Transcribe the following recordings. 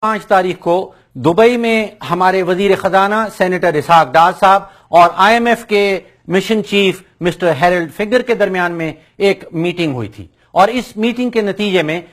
5 तारीख को दुबई में हमारे वजीर खजाना सेनेटर इसहाक डार साहब और IMF के mission chief mister Harald Finger के दरमियान में एक मीटिंग हुई थी और इस मीटिंग के नतीजे में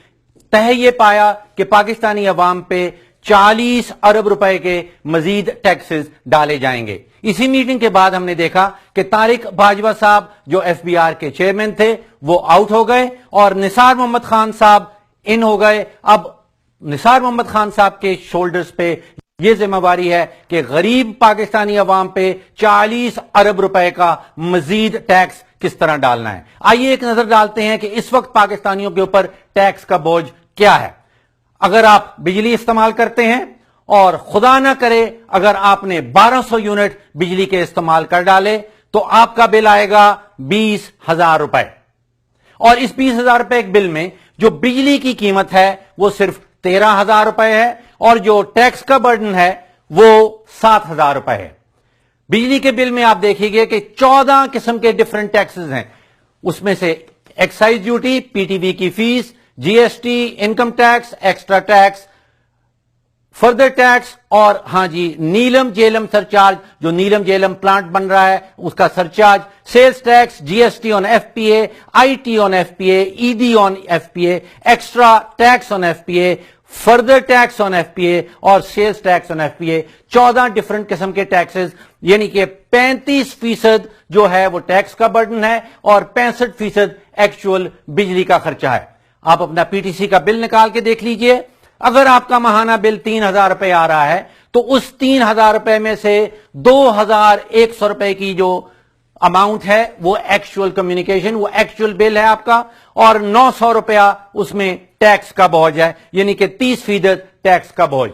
तय ये पाया कि पाकिस्तानी अवाम पे 40 अरब रुपए के मजीद टैक्सेस डाले जाएंगे। इसी मीटिंग के बाद हमने देखा कि तारिक बाजवा साहब जो FBR के चेयरमैन थे वो आउट हो गए और निसार मोहम्मद खान साहब इन हो गए। अब निसार मोहम्मद खान साहब के शोल्डर्स पे ये जिम्मेवारी है कि गरीब पाकिस्तानी अवाम पे 40 अरब रुपए का मजीद टैक्स किस तरह डालना है। आइए एक नजर डालते हैं कि इस वक्त पाकिस्तानियों के ऊपर टैक्स का बोझ क्या है। अगर आप बिजली इस्तेमाल करते हैं और खुदा ना करे अगर आपने 1200 यूनिट बिजली के इस्तेमाल कर डाले तो आपका बिल आएगा 20,000 रुपए और इस 20,000 रुपए के बिल में जो बिजली की कीमत है वो सिर्फ 13,000 रुपए है और जो टैक्स का बर्डन है वो 7,000 रुपए है। बिजली के बिल में आप देखिए कि 14 किस्म के डिफरेंट टैक्सेस हैं। उसमें से एक्साइज ड्यूटी, PTV की fees, GST, income tax, extra tax, further tax और हां जी नीलम जेलम सरचार्ज, जो नीलम जेलम प्लांट बन रहा है उसका surcharge, sales tax, GST on FPA, IT on FPA, ED on FPA, extra tax on FPA, further tax on FPA और sales tax on FPA। 14 different किस्म के टैक्सेस, यानी कि 35% जो है वो टैक्स का बर्डन है और 65% एक्चुअल बिजली का खर्चा है। आप अपना PTC का बिल निकाल के देख लीजिए। अगर आपका माहाना बिल 3,000 रुपए आ रहा है तो उस 3,000 रुपए में से 2,100 रुपए की जो अमाउंट है वो एक्चुअल कम्युनिकेशन, वो एक्चुअल बिल है आपका और 900 रुपया उसमें टैक्स का बोझ है, यानी कि 30% टैक्स का बोझ।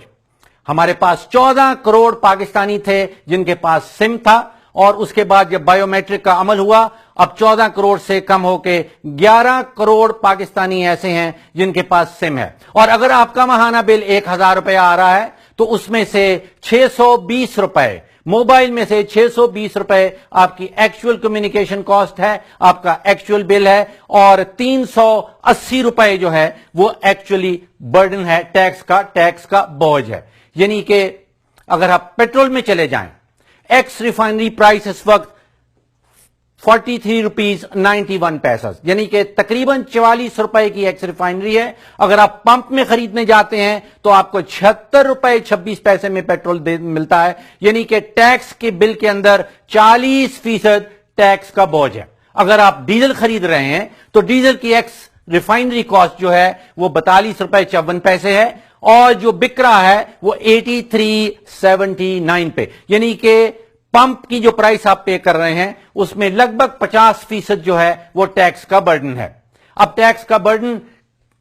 हमारे पास 14 करोड़ पाकिस्तानी थे जिनके पास सिम था और उसके बाद जब बायोमेट्रिक का अमल हुआ अब 14 करोड़ से कम होके 11 करोड़ पाकिस्तानी ऐसे हैं जिनके पास सिम है। और अगर आपका माहाना बिल 1,000 रुपए आ रहा है तो उसमें से 620 रुपए मोबाइल में से 620 रुपए आपकी एक्चुअल कम्युनिकेशन कॉस्ट है, आपका एक्चुअल बिल है और 380 रुपए जो है वो एक्चुअली बर्डन है, टैक्स का बोझ है। यानी कि अगर आप पेट्रोल में चले जाएं, एक्स रिफाइनरी प्राइस इस वक्त 43 रुपीज 91 पैसा, यानी कि तकरीबन 44 रुपए की एक्स रिफाइनरी है। अगर आप पंप में खरीदने जाते हैं तो आपको 76 रुपए 26 पैसे में पेट्रोल मिलता है, यानी कि टैक्स के बिल के अंदर 40% टैक्स का बोझ है। अगर आप डीजल खरीद रहे हैं तो डीजल की एक्स रिफाइनरी कॉस्ट जो है वो 42 रुपए 54 पैसे है और जो बिक रहा है वो 83.79 पे, यानी कि पंप की जो प्राइस आप पे कर रहे हैं उसमें लगभग 50% जो है वो टैक्स का बर्डन है। अब टैक्स का बर्डन,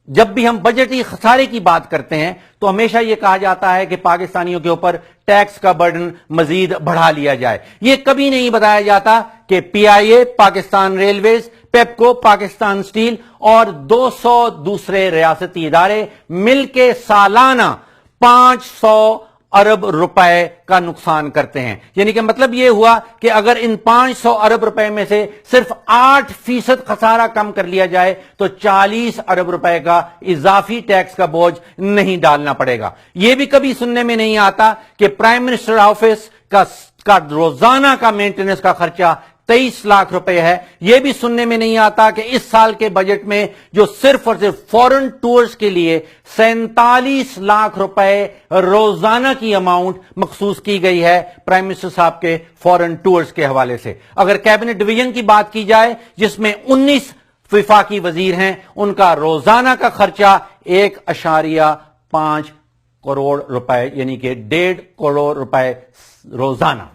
जब भी हम बजटी खसारे की बात करते हैं तो हमेशा यह कहा जाता है कि पाकिस्तानियों के ऊपर टैक्स का बर्डन मजीद बढ़ा लिया जाए। यह कभी नहीं बताया जाता कि PIA Pakistan railways, PEPCO Pakistan steel और 200 दूसरे रियासती इदारे मिलके सालाना 500 अरब रुपए का नुकसान करते हैं। यानी कि मतलब यह हुआ कि अगर इन 500 अरब रुपए में से सिर्फ 8% खसारा कम कर लिया जाए तो 40 अरब रुपए का इजाफी टैक्स का बोझ नहीं डालना पड़ेगा। यह भी कभी सुनने में नहीं आता कि प्राइम मिनिस्टर ऑफिस का रोजाना का मेंटेनेंस का खर्चा 23 लाख रुपए है। यह भी सुनने में नहीं आता कि इस साल के बजट में जो सिर्फ और सिर्फ फॉरेन टूर्स के लिए 47 लाख रुपए रोजाना की अमाउंट मखसूस की गई है प्राइम मिनिस्टर साहब के फॉरेन टूर्स के हवाले से। अगर कैबिनेट डिवीजन की बात की जाए जिसमें 19 विफाकी वजीर हैं, उनका रोजाना का खर्चा 1.5 करोड़ रुपए यानी कि 1.5 करोड़ रुपए रोजाना।